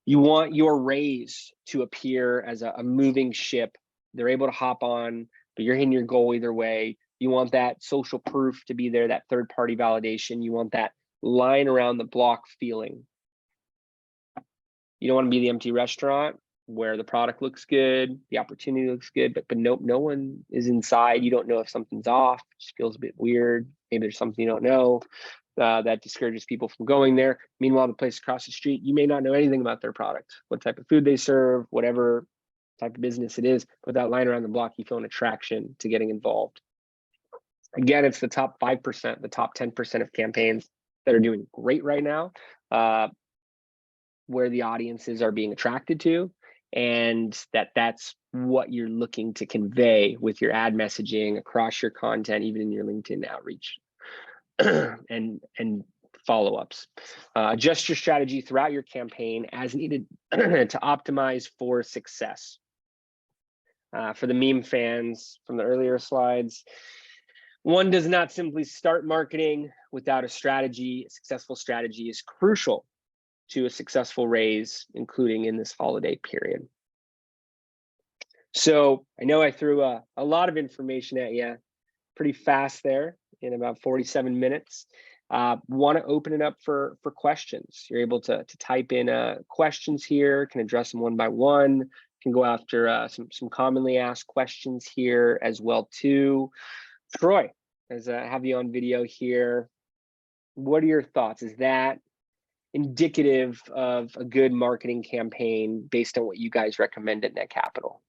You want your raise to appear as a moving ship. They're able to hop on, but you're hitting your goal either way. You want that social proof to be there, that third-party validation. You want that line around the block feeling. You don't want to be the empty restaurant where the product looks good, the opportunity looks good, but no one is inside. You don't know if something's off. It just feels a bit weird. Maybe there's something you don't know that discourages people from going there. Meanwhile, the place across the street, you may not know anything about their product, what type of food they serve, whatever type of business it is. But that line around the block, you feel an attraction to getting involved. Again, it's the top 5%, the top 10% of campaigns that are doing great right now, where the audiences are being attracted to, and that's what you're looking to convey with your ad messaging across your content, even in your LinkedIn outreach and follow-ups. Adjust your strategy throughout your campaign as needed to optimize for success. For the meme fans from the earlier slides, one does not simply start marketing without a strategy. A successful strategy is crucial to a successful raise, including in this holiday period. So I know I threw a lot of information at you pretty fast there in about 47 minutes. Want to open it up for questions. You're able to type in questions here, can address them one by one, can go after some commonly asked questions here as well too. Troy, as I have you on video here, what are your thoughts? Is that indicative of a good marketing campaign based on what you guys recommend at Netcapital?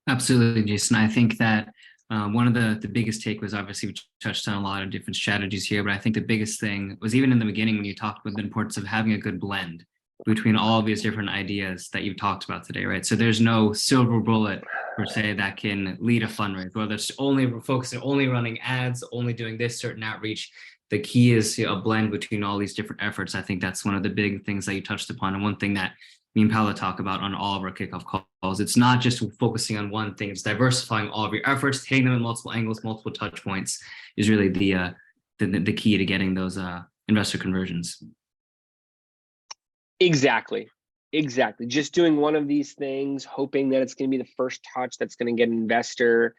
Absolutely, Jason. I think that one of the biggest takeaways, obviously, we touched on a lot of different strategies here, but I think the biggest thing was even in the beginning when you talked about the importance of having a good blend between all of these different ideas that you've talked about today, right? So there's no silver bullet per se that can lead a fundraise, whether it's only focusing, only running ads, only doing this certain outreach. The key is a blend between all these different efforts. I think that's one of the big things that you touched upon, and one thing that me and Paolo talk about on all of our kickoff calls. It's not just focusing on one thing; it's diversifying all of your efforts, hitting them in multiple angles, multiple touch points is really the key to getting those investor conversions. Exactly. Just doing one of these things, hoping that it's going to be the first touch that's going to get an investor.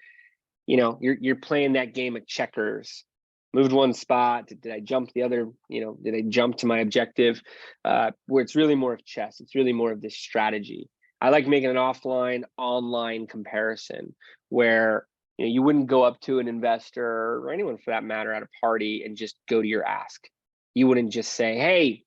You know, you're playing that game of checkers. Moved one spot. Did I jump the other? You know, did I jump to my objective? Where it's really more of chess. It's really more of this strategy. I like making an offline, online comparison where you wouldn't go up to an investor or anyone for that matter at a party and just go to your ask. You wouldn't just say, "Hey,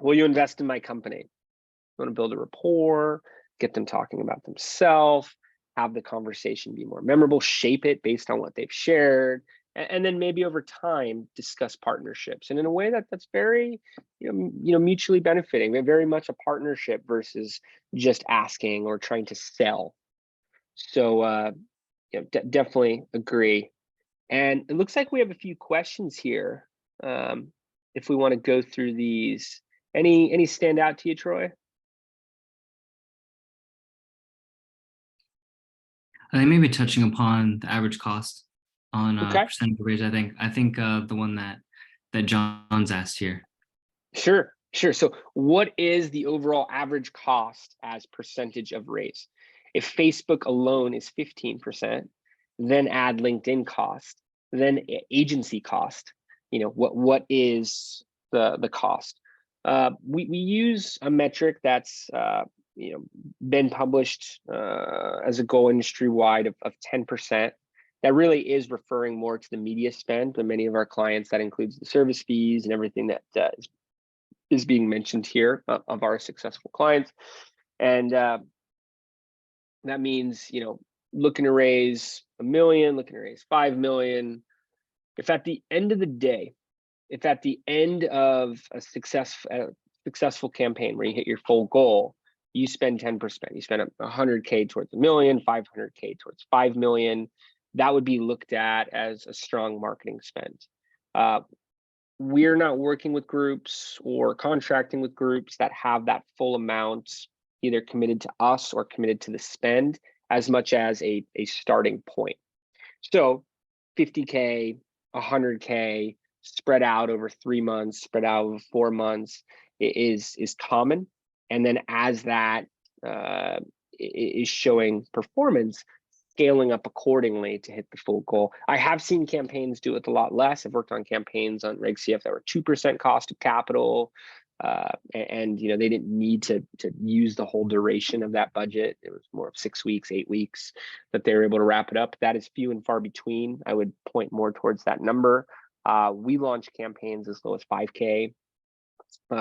will you invest in my company?" You want to build a rapport, get them talking about themselves, have the conversation be more memorable, shape it based on what they've shared, and then maybe over time discuss partnerships, and in a way that's very mutually benefiting. They're very much a partnership versus just asking or trying to sell. So definitely agree. And it looks like we have a few questions here. If we want to go through these, any stand out to you, Troy? I think maybe touching upon the average cost on percentage raise. I think the one that John's asked here. Sure. So what is the overall average cost as percentage of raise? If Facebook alone is 15%, then add LinkedIn cost, Then agency cost. What is the cost? We use a metric that's been published as a goal industry wide of 10%. That really is referring more to the media spend. But many of our clients, that includes the service fees and everything that is being mentioned here of our successful clients. And that means, looking to raise $1 million, looking to raise $5 million. If at the end of the day, if at the end of a successful campaign where you hit your full goal, you spend 10%, you spend $100K towards $1 million, $500K towards $5 million, that would be looked at as a strong marketing spend. We're not working with groups or contracting with groups that have that full amount either committed to us or committed to the spend, as much as a starting point. So 50K, 100K spread out over 3 months, spread out over 4 months is common. And then as that is showing performance, scaling up accordingly to hit the full goal. I have seen campaigns do it a lot less. I've worked on campaigns on Reg CF that were 2% cost of capital. And they didn't need to use the whole duration of that budget. It was more of 6 weeks, 8 weeks that they were able to wrap it up. That is few and far between. I would point more towards that number. We launch campaigns as low as 5K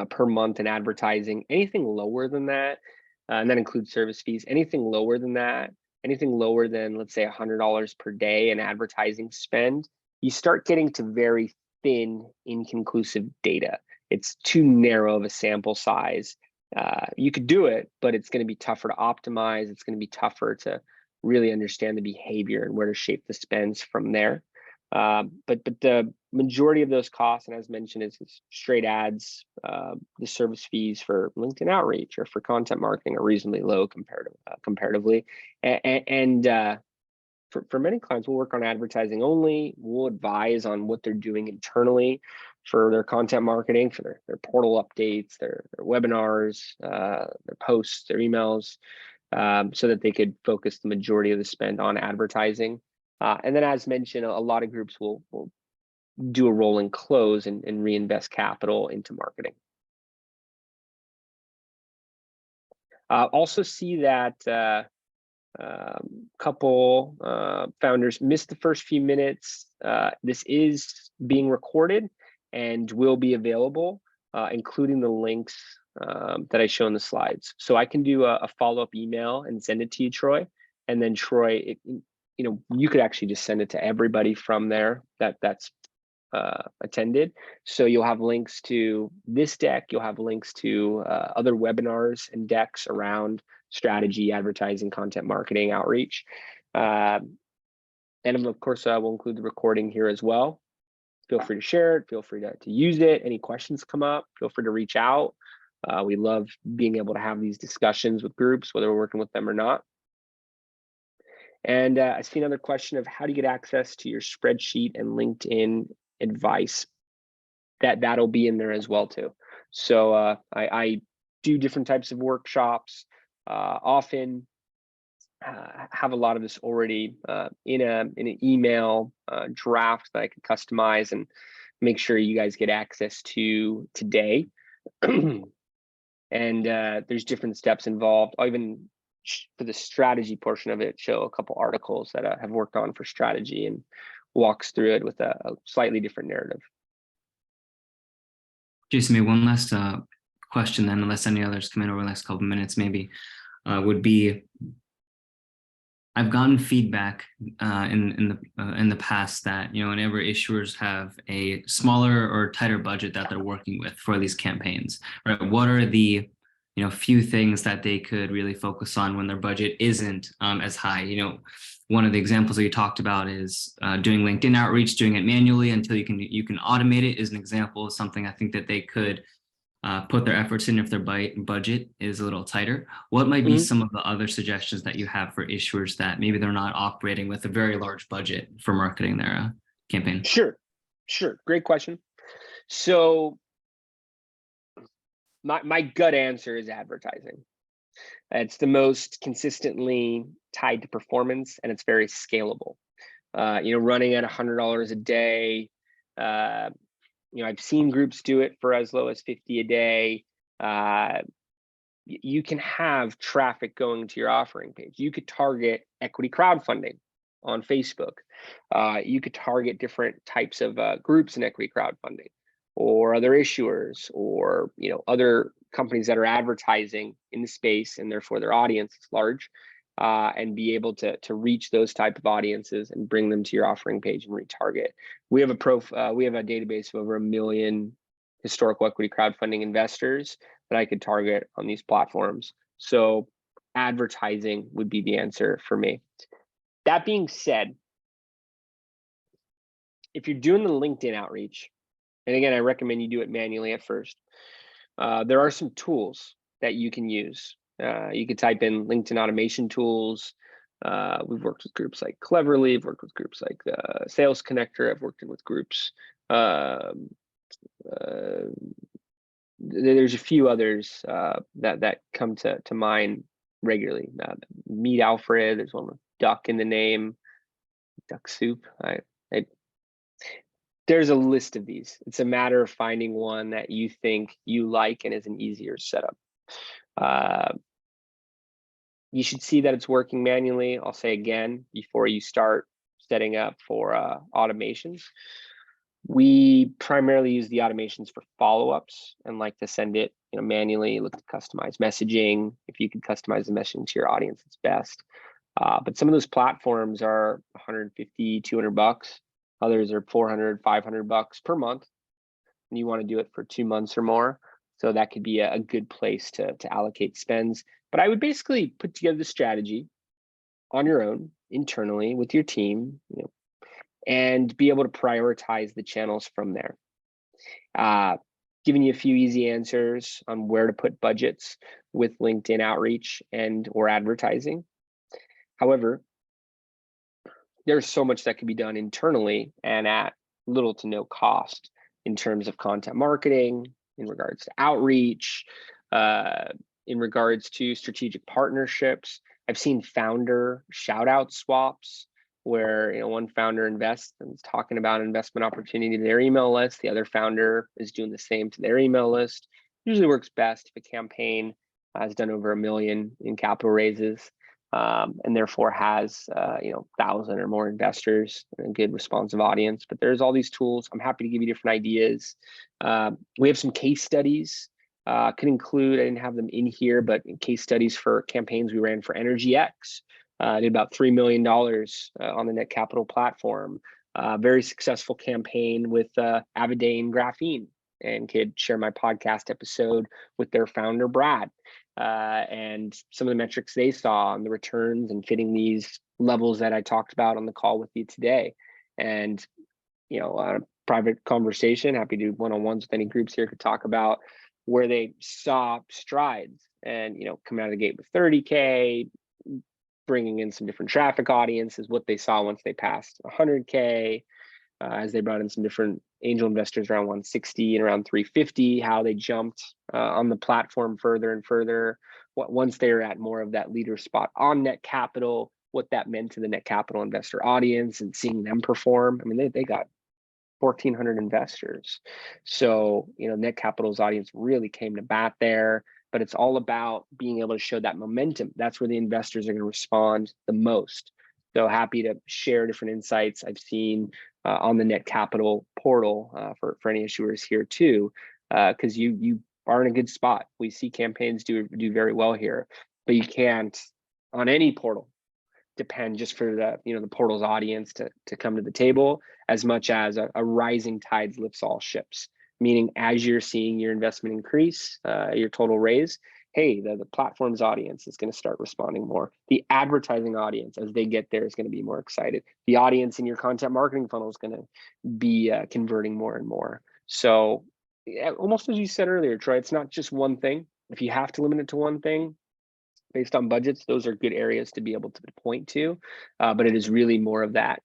per month in advertising. Anything lower than that, and that includes service fees, anything lower than that, anything lower than, let's say, $100 per day in advertising spend, you start getting to very thin, inconclusive data. It's too narrow of a sample size. You could do it, but it's going to be tougher to optimize. It's going to be tougher to really understand the behavior and where to shape the spends from there. But the majority of those costs, and as mentioned, is straight ads. The service fees for LinkedIn outreach or for content marketing are reasonably low comparatively. And for many clients, we'll work on advertising only. We'll advise on what they're doing internally for their content marketing, for their portal updates, their webinars, their posts, their emails, so that they could focus the majority of the spend on advertising. And then, as mentioned, a lot of groups will do a rolling close and reinvest capital into marketing. Also see that couple founders missed the first few minutes. This is being recorded and will be available, including the links that I show in the slides. So I can do a follow-up email and send it to you, Troy. And then Troy, you could actually just send it to everybody from there that's attended. So you'll have links to this deck. You'll have links to other webinars and decks around strategy, advertising, content marketing, outreach. And of course, we'll include the recording here as well. Feel free to share it. Feel free to use it. Any questions come up, feel free to reach out. We love being able to have these discussions with groups, whether we're working with them or not. And I see another question of how do you get access to your spreadsheet and LinkedIn advice. That'll be in there as well too. So I do different types of workshops. Often have a lot of this already in an email draft that I can customize and make sure you guys get access to today. And there's different steps involved. I'll even, for the strategy portion of it, show a couple articles that I have worked on for strategy and walks through it with a slightly different narrative. Jason, maybe one last question then, unless any others come in over the next couple of minutes, maybe, would be, I've gotten feedback in the past that, whenever issuers have a smaller or tighter budget that they're working with for these campaigns, right? What are the few things that they could really focus on when their budget isn't as high? One of the examples that you talked about is doing LinkedIn outreach, doing it manually until you can automate it is an example of something I think that they could put their efforts in if their budget is a little tighter. What might be some of the other suggestions that you have for issuers that maybe they're not operating with a very large budget for marketing their campaign? Sure. Great question. So my gut answer is advertising. It's the most consistently tied to performance, and it's very scalable. running at $100 a day. I've seen groups do it for as low as 50 a day. You can have traffic going to your offering page. You could target equity crowdfunding on Facebook. You could target different types of groups in equity crowdfunding, or other issuers, or other companies that are advertising in the space, and therefore their audience is large, and be able to reach those type of audiences and bring them to your offering page and retarget. We have a database of over 1 million historical equity crowdfunding investors that I could target on these platforms. So advertising would be the answer for me. That being said, if you're doing the LinkedIn outreach, and again, I recommend you do it manually at first, there are some tools that you can use. You could type in LinkedIn automation tools. We've worked with groups like Cleverly. I've worked with groups like Sales Connector. I've worked with groups. There's a few others that come to mind regularly. Meet Alfred. There's one with duck in the name. Duck soup. There's a list of these. It's a matter of finding one that you think you like and is an easier setup. You should see that it's working manually. I'll say again, before you start setting up for automations. We primarily use the automations for follow-ups and like to send it manually, look to customize messaging. If you can customize the messaging to your audience, it's best. But some of those platforms are 150, 200 bucks. Others are 400, 500 bucks per month. And you want to do it for 2 months or more. So that could be a good place to allocate spends. But I would basically put together the strategy on your own, internally with your team, and be able to prioritize the channels from there. Giving you a few easy answers on where to put budgets with LinkedIn outreach and or advertising. However, there's so much that can be done internally and at little to no cost in terms of content marketing, in regards to outreach, in regards to strategic partnerships. I've seen founder shout out swaps where one founder invests and is talking about an investment opportunity to their email list. The other founder is doing the same to their email list. Usually works best if a campaign has done over 1 million in capital raises, and therefore has 1,000 or more investors and a good responsive audience. But there's all these tools. I'm happy to give you different ideas. We have some case studies. Could include, I didn't have them in here, but case studies for campaigns we ran for EnergyX. Did about $3 million on the Netcapital platform. Very successful campaign with Avidane Graphene, and could share my podcast episode with their founder, Brad, and some of the metrics they saw on the returns and fitting these levels that I talked about on the call with you today. And, a private conversation, happy to do one-on-ones with any groups here, could talk about where they saw strides and, coming out of the gate with 30K, bringing in some different traffic audiences, what they saw once they passed 100K, as they brought in some different angel investors around 160 and around 350, how they jumped on the platform further and further. Once they were at more of that leader spot on Netcapital, what that meant to the Netcapital investor audience and seeing them perform. I mean, they got 1,400 investors. So, Netcapital's audience really came to bat there. But it's all about being able to show that momentum. That's where the investors are going to respond the most. So happy to share different insights I've seen on the Netcapital portal for any issuers here too, because you are in a good spot. We see campaigns do very well here, but you can't on any portal depend just for the portal's audience to come to the table, as much as a rising tides lifts all ships. Meaning, as you're seeing your investment increase, your total raise, hey, the platform's audience is going to start responding more. The advertising audience, as they get there, is going to be more excited. The audience in your content marketing funnel is going to be converting more and more. So, almost as you said earlier, Troy, it's not just one thing. If you have to limit it to one thing, based on budgets, those are good areas to be able to point to. But it is really more of that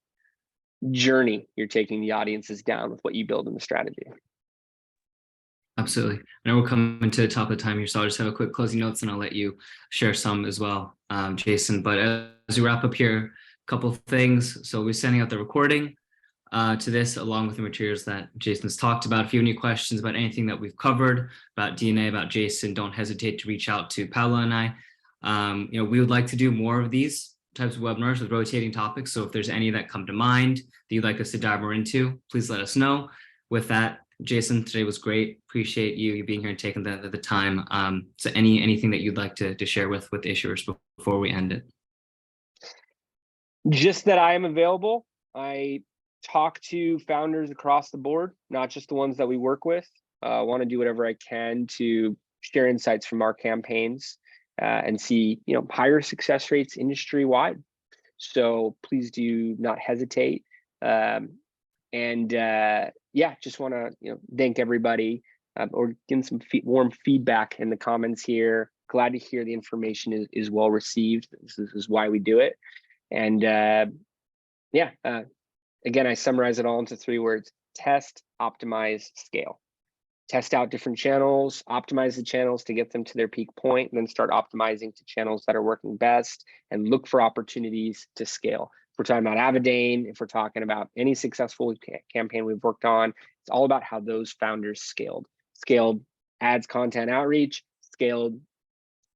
journey you're taking the audiences down with what you build in the strategy. Absolutely. I know we're coming to the top of the time here, so I'll just have a quick closing notes and I'll let you share some as well, Jason. But as we wrap up here, couple of things. So we're sending out the recording to this, along with the materials that Jason's talked about. If you have any questions about anything that we've covered, about DNA, about Jason, don't hesitate to reach out to Paolo and I. We would like to do more of these types of webinars with rotating topics. So if there's any that come to mind that you'd like us to dive more into, please let us know. With that, Jason, today was great. Appreciate you being here and taking the time. So anything that you'd like to share with issuers before we end it? Just that I am available. I talk to founders across the board, not just the ones that we work with. I want to do whatever I can to share insights from our campaigns and see, higher success rates industry wide. So please do not hesitate. Just want to thank everybody or give some warm feedback in the comments here. Glad to hear the information is well received. This is why we do it. And again, I summarize it all into 3 words: test, optimize, scale. Test out different channels, optimize the channels to get them to their peak point, and then start optimizing to channels that are working best, and look for opportunities to scale. If we're talking about Avadain, if we're talking about any successful campaign we've worked on, it's all about how those founders scaled ads, content outreach, scaled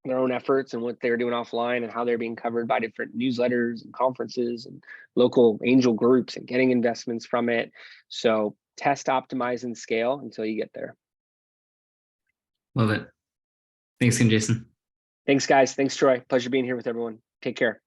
their own efforts and what they're doing offline, and how they're being covered by different newsletters and conferences and local angel groups and getting investments from it. So test, optimize, and scale until you get there. Love it. Thanks again, Jason. Thanks, guys. Thanks, Troy. Pleasure being here with everyone. Take care.